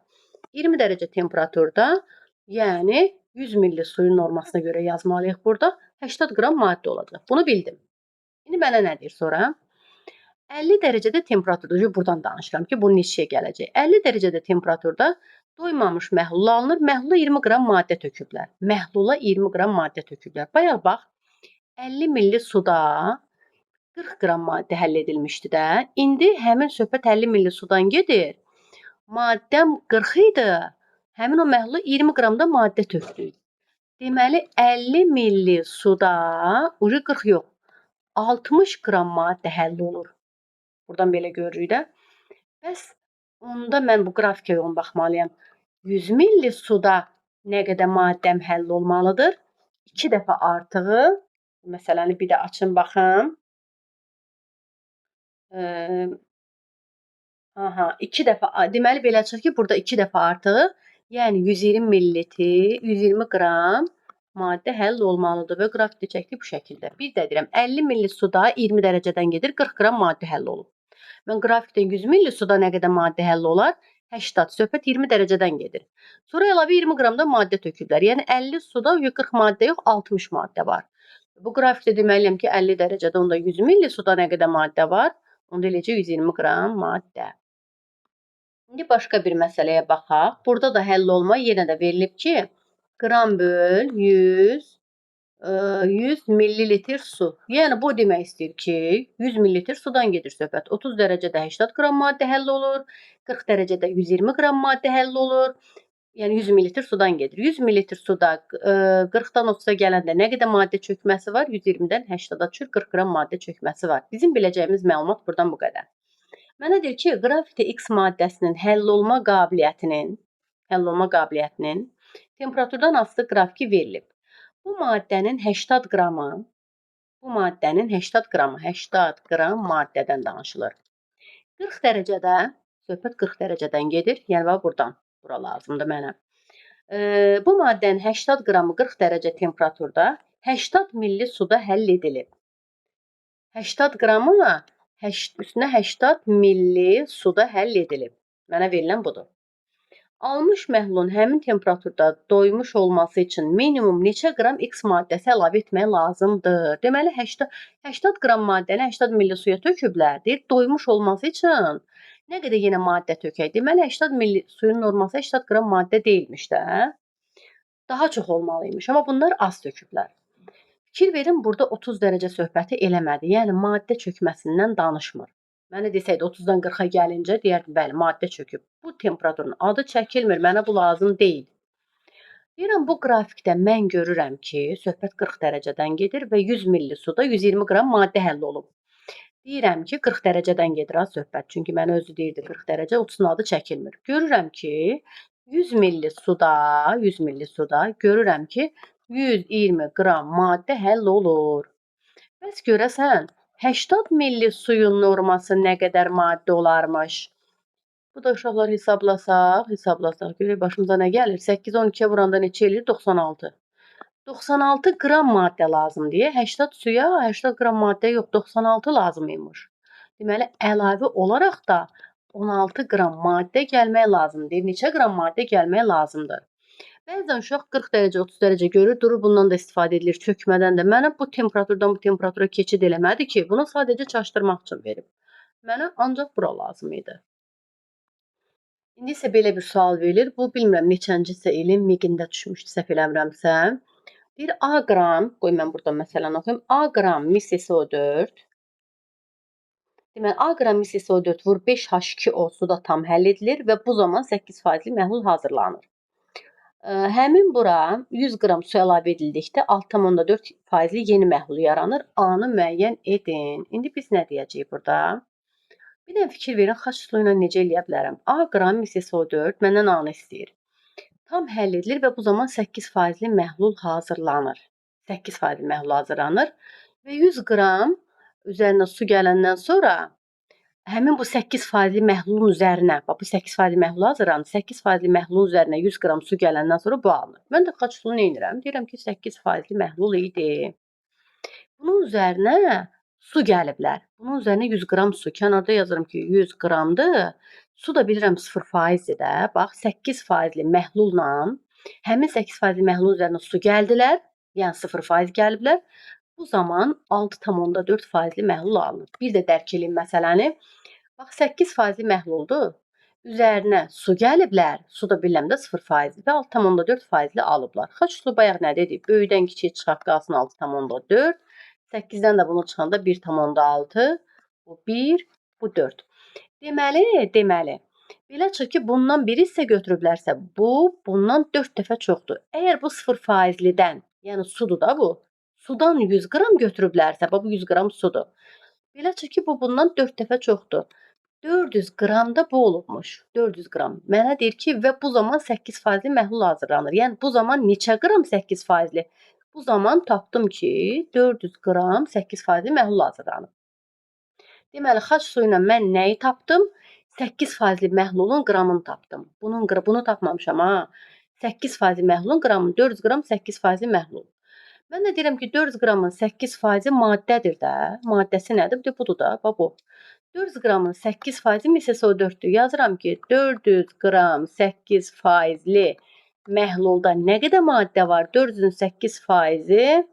20 dərəcə temperaturda, yəni 100 ml suyun normasına görə yazmalıyıq burada. 80 qram maddə olacaq. Bunu bildim. İndi mənə nə deyir sonra? 50 dərəcədə temperaturda, buradan danışıram ki, bu neçəyə gələcək. 50 dərəcədə temperaturda doymamış məhlul alınır. Məhlula 20 qram maddə töküblər. Məhlula 20 qram maddə töküblər. Bayaq bax, 50 ml suda 40 qram maddə həll edilmişdi də. İndi həmin söhbət 50 ml sudan gedir. Maddəm 40 idi. Həmin o məhlula 20 qram da maddə tökdük. Deməli 50 ml suda 40 yox, 60 qram maddə həll olur. Buradan belə görürük də. Bəs onda mən bu qrafikə yoğun baxmalıyam. 100 ml suda nə qədər maddəm həll olmalıdır? 2 dəfə artığı. Məsələni bir də açın baxım. 2 dəfə, deməli belə çıxır ki, burada 2 dəfə artığı, yəni 120 ml, 120 qram maddə həll olmalıdır və qrafikdə çəkdik bu şəkildə. Bir də deyirəm, 50 ml suda 20 dərəcədən gedir, 40 qram maddə həll olub. Mən qrafikdə 100 ml suda nə qədər maddə həll olar? 80, söhbət 20 dərəcədən gedir. Sonra əlavə 20 qram da maddə töküblər. Yəni 50 suda 40 maddə yox, 60 maddə var. Bu qrafikdə deməliyəm ki, 50 dərəcədə onda 100 ml suda nə qədər maddə var? Onda eləcə 120 qram maddə. İndi başqa bir məsələyə baxaq. Burada da həll olma yenə də verilib ki, qram böl 100 millilitr su. Yəni bu demək istəyir ki, 100 millilitr sudan gedir söhbət. 30 dərəcədə 80 qram maddə həll olur, 40 dərəcədə 120 qram maddə həll olur. Yəni 100 millilitr sudan gedir. 100 millilitr suda 40-dan 30-a gələndə nə qədər maddə çökməsi var? 120-dən 80-a düşür, 40 qram maddə çökməsi var. Bizim biləcəyimiz məlumat buradan bu qədər. Mənə deyir ki, qrafikdə X maddəsinin həll olma qabiliyyətinin temperaturdan asılı qrafiki verilib. Bu maddənin 80 qramı 80 qram maddədən danışılır. 40 dərəcədə, söhbət 40 dərəcədən gedir. Yəni bax buradan, bura lazımdır mənə. Bu maddənin 80 qramı 40 dərəcə temperaturda 80 ml suda həll edilib. 80 qramı üstünə 80 ml suda həll edilib. Mənə verilən budur. Almış məhlulun həmin temperaturda doymuş olması üçün minimum neçə qram X maddəsi əlavə etmək lazımdır? Deməli 80 qram maddəni 80 ml suya töküblər. Deyir, doymuş olması üçün nə qədər yenə maddə tökək? Deməli 80 ml suyun norması 80 qram maddə deyilmiş də. Daha çox olmalıymış, amma bunlar az töküblər. Fikir verin, burada 30 dərəcə söhbəti eləmədi. Yəni maddə çökməsindən danışmır. Mənə desəydi 30-dan 40-a gəlincə deyərdim, bəli, maddə çöküb. Bu temperaturun adı çəkilmir, mənə bu lazım deyil. Deyirəm, bu qrafikdə mən görürəm ki, söhbət 40 dərəcədən gedir və 100 milli suda 120 qram maddə həll olub. Deyirəm ki, 40 dərəcədən gedir ha söhbət. Çünki mənə özü deyirdi 40 dərəcə, 30-un adı çəkilmir. Görürəm ki, 100 milli suda, 100 milli suda görürəm ki, 120 qram maddə həll olur. Bəs görəsən, 80 milli suyun norması nə qədər maddə olarmış? Bu da uşaqlar hesablasaq, görək başımıza nə gəlir? 8 12-yə vuranda neçə eləyir? 96. 96 qram maddə lazımdır. 80 suya 80 qram maddə yox, 96 lazım imiş. Deməli, əlavə olaraq da 16 qram maddə gəlmək lazımdır. Neçə qram maddə gəlmək lazımdır? Bəzən uşaq 40 dərəcə, 30 dərəcə görür, durur bundan da istifadə edilir, çökmədən də. Mənə bu temperaturdan bu temperatura keçid eləmədi ki, bunu sadəcə çaşdırmaq üçün verib. Mənə ancaq bura lazım idi. İndi isə belə bir sual verilir. Bu, bilmirəm, neçəncisə ilin miqində düşmüşdü, səhv eləmirəmsə. Deyir, A qram, qoy mən buradan məsələni oxuyum. A qram mis SO4. Deməli, A qram mis SO4 vur 5H2O suda tam həll edilir və bu zaman 8%li məhlul hazırlanır. Həmin bura 100 qram su əlavə edildikdə 6,4%li yeni məhlul yaranır. A-nı müəyyən edin. İndi biz nə deyəcəyik burada? Bir də fikir verin, xaç sulu ilə necə eləyə bilərəm? A qram mis SO4 məndən A-nı istəyir. Tam həll edilir və bu zaman 8%li məhlul hazırlanır. 8%li məhlul hazırlanır və 100 qram üzərinə su gələndən sonra həmin bu 8%li məhlulun üzərinə, bax bu 8%li məhlul hazırlanır. 8%li məhlulun üzərinə 100 qram su gələndən sonra bu alınır. Mən də xaç sulu nə edirəm? Deyirəm ki, 8%li məhlul idi. Bunun üzərinə su gəliblər. Bunun üzərinə 100 qram su. Kənarda yazıram ki, 100 qramdır. Su da bilirəm 0%-dir də. Bax, 8%li məhlulla həmin 8%li məhlulun üzərinə su gəldilər. Yəni 0% gəliblər. Bu zaman 6,4%li məhlul alınır. Bir də dərk edin məsələni. Bax, 8%li məhluldur. Üzərinə su gəliblər. Su da bilirəm də 0%dir və 6,4%li alıblar. Xaç sulu bayaq nə dedik? Böyükdən kiçiyə çıxaq qalsın 6,4. 8-dən də bunu çıxanda 1,6. Bu 1, bu 4. Deməli, belə çıx ki, bundan biri hissə götürüblərsə, bu, bundan 4 dəfə çoxdur. Əgər bu 0%lidən, yəni sudur da bu, sudan 100 qram götürüblərsə, bu 100 qram sudur. Belə çıx ki, bu bundan 4 dəfə çoxdur. 400 qram da bu olubmuş. 400 qram. Mənə deyir ki, və bu zaman 8%li məhlul hazırlanır. Yəni bu zaman neçə qram 8%li? Bu zaman tapdım ki, 400 qram 8%li məhlul hazırlanıb. Deməli, xaç suyu ilə mən nəyi tapdım? 8%li məhlulun qramını tapdım. Bunu tapmamışam ha. 8%li məhlulun qramını, 400 qram 8%li məhlul. Mən də deyirəm ki, 400 qramın 8%i maddədir də. Maddəsi nədir? Budur da, bax bu. 400 qramın 8%i mis SO4-dür. Yazıram ki, 400 qram 8%li məhlulda nə qədər maddə var? 400-ün 8%i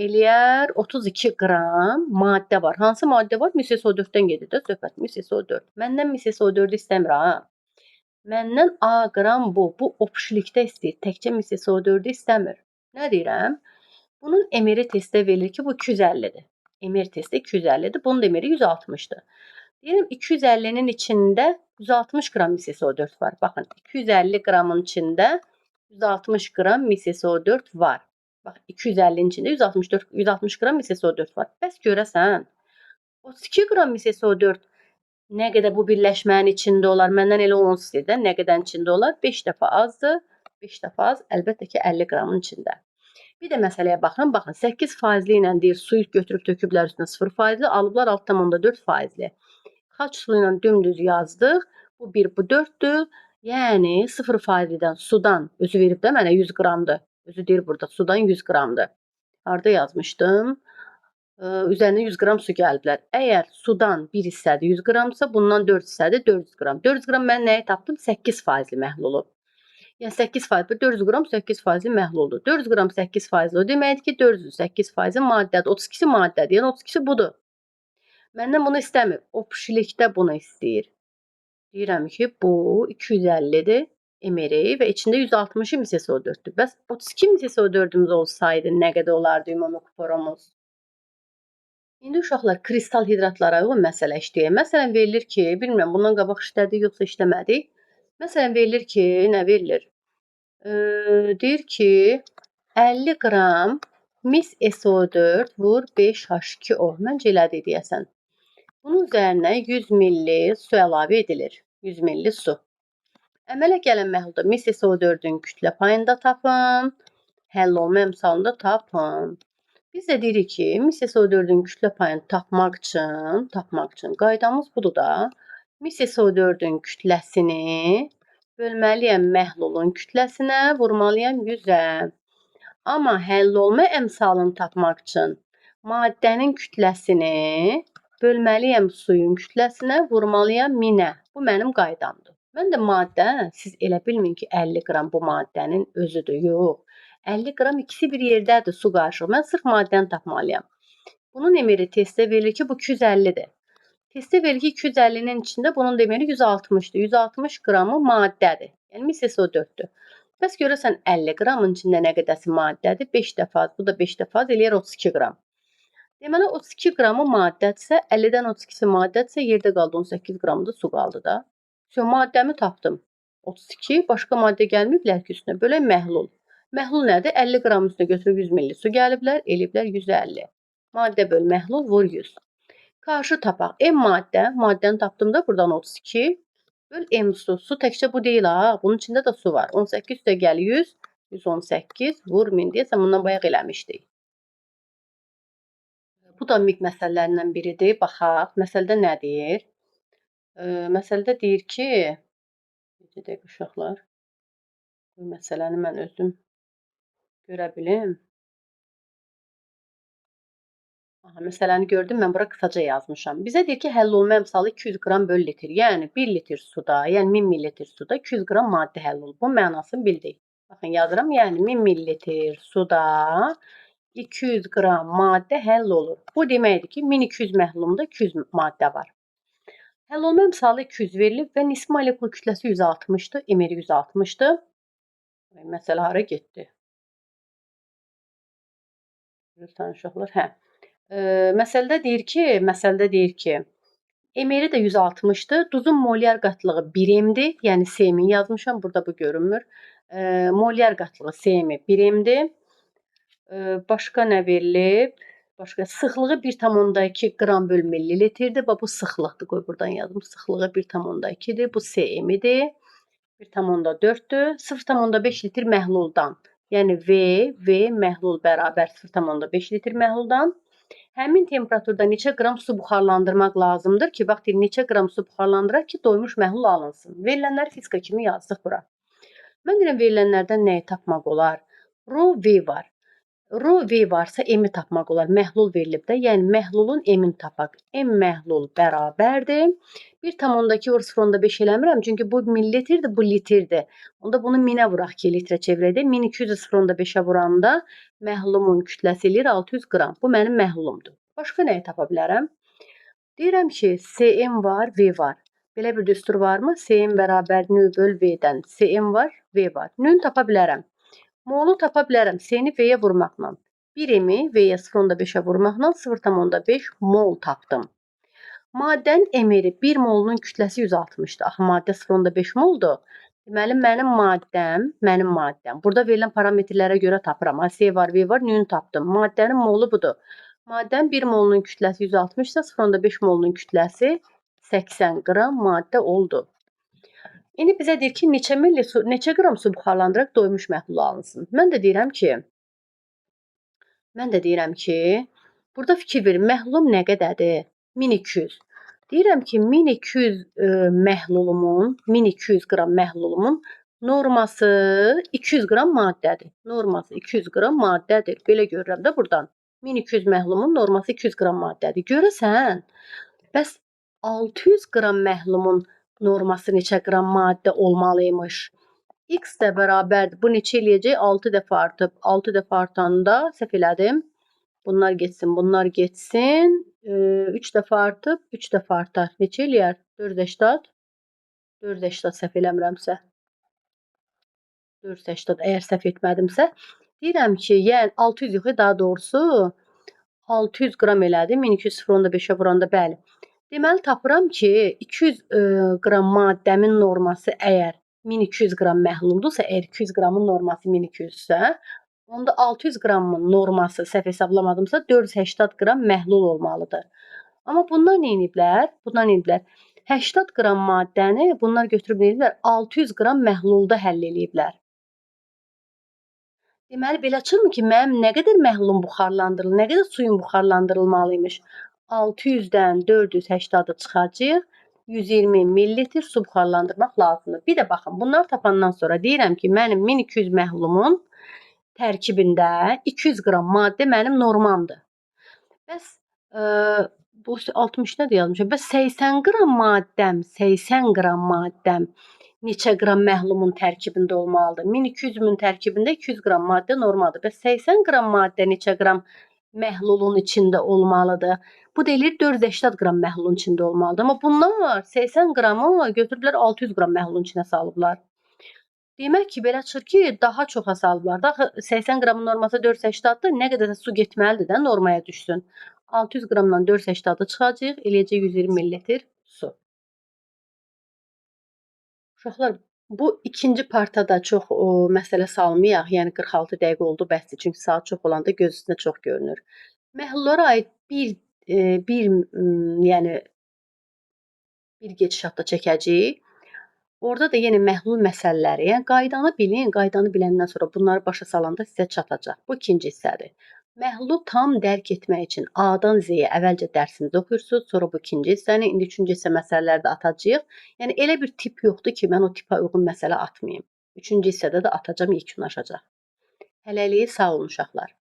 eləyər 32 qram maddə var. Hansı maddə var? Mis SO4-dən gedir də söhbət. Mis SO4. Məndən mis SO4-ü istəmir ha. Məndən A qram bu. Bu opşilikdə istəyir. Təkcə mis SO4-ü istəmir. Nə deyirəm? Bunun emiri testdə verilir ki, bu 250-dir. Emir testi 250-dir. Bunun da emiri 160-dır. Deyirəm 250-nin içində 160 qram mis SO4 var. Baxın, 250 qramın içində 160 qram mis SO4 var. Bax, 250-nin içində 160 qram mis SO4 var. Bəs görəsən, 32 qram mis SO4 nə qədər bu birləşmənin içində olar? Məndən elə 10 istəyir də, nə qədərin içində olar? 5 dəfə azdır. 5 dəfə az, əlbəttə ki, 50 qramın içində. Bir də məsələyə baxın. Baxın, 8%li ilə deyir, suyu götürüb töküblər üstünə 0%li, alıblar 6,4%li. Xaç sulu ilə dümdüz yazdıq. Bu 1, bu 4-dür. Yəni 0%-dən sudan, özü verib də mənə 100 qramdır. Özü deyir burada, sudan 100 qramdır. Harada yazmışdım? Üzərinə 100 qram su gəliblər. Əgər sudan 1 hissədir 100 qramsa, bundan 4 hissədir 400 qram. 400 qram mən nəyi tapdım? 8%li məhlulu. Yəni 8%, 400 qram 8%li məhluldur. 400 qram 8%li o deməkdir ki, 400 8%i maddədir. 32-si maddədir. Yəni 32-si budur. Məndən bunu istəmir. Opşilikdə bunu istəyir. Deyirəm ki, bu 250-dir emiri və içində 160-ı mis SO4-dür. Bəs 32 mis SO4-ümüz olsaydı nə qədər olardı ümumi kuporumuz? İndi uşaqlar kristal hidratlara uyğun məsələ işləyək. Məsələn, verilir ki, bilmirəm bundan qabaq işlədi yoxsa işləmədi. Məsələn, verilir ki, nə verilir? Deyir ki, 50 qram mis SO4 vur 5H2O. Məncə elədi deyəsən. Bunun üzərinə 100 milli su əlavə edilir. 100 milli su. Əmələ gələn məhlulda mis SO4-ün kütlə payını da tapın. Həll olma əmsalını da tapın. Biz də deyirik ki, mis SO4-ün kütlə payını tapmaq üçün qaydamız budur da. Mis SO4-ün kütləsini bölməliyəm məhlulun kütləsinə, vurmalıyam 100-ə. Amma həll olma əmsalını tapmaq üçün maddənin kütləsini bölməliyəm suyun kütləsinə, vurmalıyam 1000-ə. Bu mənim qaydamdır. Mən də maddə, siz elə bilməyin ki, 50 qram bu maddənin özüdür. Yox. 50 qram ikisi bir yerdədir su qarışıq. Mən sırf maddəni tapmalıyam. Bunun emiri testdə verilir ki, bu 250-dir. Testdə verilir ki, 250-nin içində bunun demiri 160-dır. 160 qramı maddədir. Yəni mis SO4-dür. Bəs görəsən 50 qramın içində nə qədəsi maddədir? 5 dəfə az, bu da 5 dəfə az eləyər 32 qram. Deməli 32 qramı maddədirsə, 50-dən 32-si maddədirsə, yerdə qaldı 18 qramı da su qaldı da. Maddəmi tapdım. 32, başqa maddə gəlməyiblər ki, üstünə. Bölək məhlul. Məhlul nədir? 50 qram üstünə götürüb 100 milli su gəliblər, eləyiblər 150. Maddə böl məhlul vur 100. Qarşı tapaq. M maddə, maddəni tapdım da buradan 32. Böl M su. Su təkcə bu deyil ha. Bunun içində də su var. 18 üstə gəl 100. 118 vur 1000 deyəsən bundan bayaq eləmişdik. Bu da MIQ məsələlərindən biridir. Baxaq. Məsələdə nə deyir? Məsələdə deyir ki, necə deyək uşaqlar? Bu məsələni mən özüm görə bilim. Aha, məsələni gördüm, mən bura qısaca yazmışam. Bizə deyir ki, həll olma əmsalı 200 qram böl litr. Yəni 1 litr suda, yəni 1000 mililitr suda 200 qram maddə həll olur. Bu mənasını bildik. Baxın yazıram, yəni 1000 mililitr suda 200 qram maddə həll olur. Bu deməkdir ki, 1200 məhlulunda 200 maddə var. Həll olma əmsalı 200 verilib və nisbi molekul kütləsi 160-dır, emiri 160-dır. Məsələ hara getdi? Görürsən uşaqlar, hə. Məsələdə deyir ki, emiri də 160-dır. Duzun molyar qatlığı 1 m-dir. Yəni Cm yazmışam, burada bu görünmür. Molyar qatlığı Cm 1 m-dir. Başqa nə verilib? Başqa sıxlığı 1,2 qram böl millilitrdir. Bu sıxlıqdır. Qoy buradan yazım. Sıxlığı 1,2-dir. Bu Cm-dir. 1,4-dür. 0,5 litr məhluldan. Yəni V məhlul bərabər 0,5 litr məhluldan. Həmin temperaturda neçə qram su buxarlandırmaq lazımdır ki, bax deyir, neçə qram su buxarlandıraq ki, doymuş məhlul alınsın. Verilənləri fizika kimi yazdıq bura. Mən deyirəm, verilənlərdən nəyi tapmaq olar? Rho V var. Rho V varsa M-i tapmaq olar. Məhlul verilib də, yəni məhlulun M-ini tapaq. M məhlul bərabərdir. 1,2 vur 0,5 eləmirəm, çünki bu millilitrdir, bu litrdir. Onda bunu 1000-ə vuraq ki, litrə çevirək. 1200-ü 0,5-ə vuranda məhlulumun kütləsi eləyir 600 qram. Bu mənim məhlulumdur. Başqa nəyi tapa bilərəm? Deyirəm ki, Cm var, V var. Belə bir düstur varmı? Cm bərabər nö böl V-dən. Cm var, V var. Nö-nü tapa bilərəm. Molu tapa bilərəm. C-ni V-yə vurmaqla. 1-mi V-yə 0,5-ə vurmaqla 0,5 mol tapdım. Maddənin emiri 1 molunun kütləsi 160-dır. Axı maddə 0,5 moldur. Deməli, mənim maddəm. Burada verilən parametrlərə görə tapıram. C var, V var, nü-nü tapdım. Maddənin molu budur. Maddənin 1 molunun kütləsi 160 isə 0,5 molunun kütləsi 80 qram maddə oldu. İndi bizə deyir ki, neçə qram su buxarlandıraq doymuş məhlul alınsın. Mən də deyirəm ki, burada fikir verin, məhlulum nə qədərdir? 1200. Deyirəm ki, 1200 qram məhlulumun norması 200 qram maddədir. Norması 200 qram maddədir. Belə görürəm də buradan. 1200 məhlulumun norması 200 qram maddədir. Görəsən, bəs 600 qram məhlulumun norması neçə qram maddə olmalıymış? X də bərabərdir. Bu neçə eləyəcək? 6 dəfə artıb. 6 dəfə artanda səhv elədim. Bunlar getsin, bunlar getsin. 3 dəfə artıb, 3 dəfə artar. Neçə eləyər? 4,8. 4,8 səhv eləmirəmsə. 4,8 əgər səhv etmədimsə. Deyirəm ki, yəni 600 yox, daha doğrusu 600 qram elədi. 1200,5-ə vuranda bəli. Deməli tapıram ki, 200 qram maddəmin norması əgər 1200 qram məhlumdursa, əgər 200 qramın norması 1200-sə, onda 600 qramın norması səhv hesablamadımsa 480 qram məhlul olmalıdır. Amma bunlar neyniyiblər? 80 qram maddəni bunlar götürüb neyniyiblər? 600 qram məhlulda həll eləyiblər. Deməli belə çıxmır ki, mənim nə qədər məhlulum buxarlandırılır, nə qədər suyun buxarlandırılmalıymış. 600-dən 480-ı çıxacağıq. 120 ml su buxarlandırmaq lazımdır. Bir də baxın, bunları tapandan sonra deyirəm ki, mənim 1200 məhlulumun tərkibində 200 qram maddə mənim normamdır. Bəs bu 60 nədir yazmışam? Bəs 80 qram maddəm neçə qram məhlumun tərkibində olmalıdır? 1200-ün tərkibində 200 qram maddə normaldır. Bəs 80 qram maddə neçə qram məhlulun içində olmalıdır? Bu da eləyir 480 qram məhlulun içində olmalıdır. Amma bunlar 80 qramı götürüblər 600 qram məhlulun içinə salıblar. Demək ki, belə çıxır ki, daha çoxa salıblar da. Axı 80 qramın norması 480-dir. Nə qədər də su getməlidir də normaya düşsün. 600 qramdan 480 çıxacağıq, eləyəcək 120 ml su. Uşaqlar, bu ikinci partada çox məsələ salmayaq. Yəni 46 dəqiqə oldu bəsdir. Çünki saat çox olanda göz üstünə çox görünür. Məhlullara aid yəni bir gedişatda çəkəcəyik. Orada da yenə məhlul məsələləri, yəni qaydanı bilin, qaydanı biləndən sonra bunları başa salanda sizə çatacaq. Bu ikinci hissədir. Məhlulu tam dərk etmək üçün A-dan Z-yə əvvəlcə dərsimizi oxuyursunuz, sonra bu ikinci hissəni, indi üçüncü hissə məsələləri də atacağıq. Yəni elə bir tip yoxdur ki, mən o tipə uyğun məsələ atmayım. Üçüncü hissədə də atacağam, yekunlaşacaq. Hələlik sağ olun uşaqlar.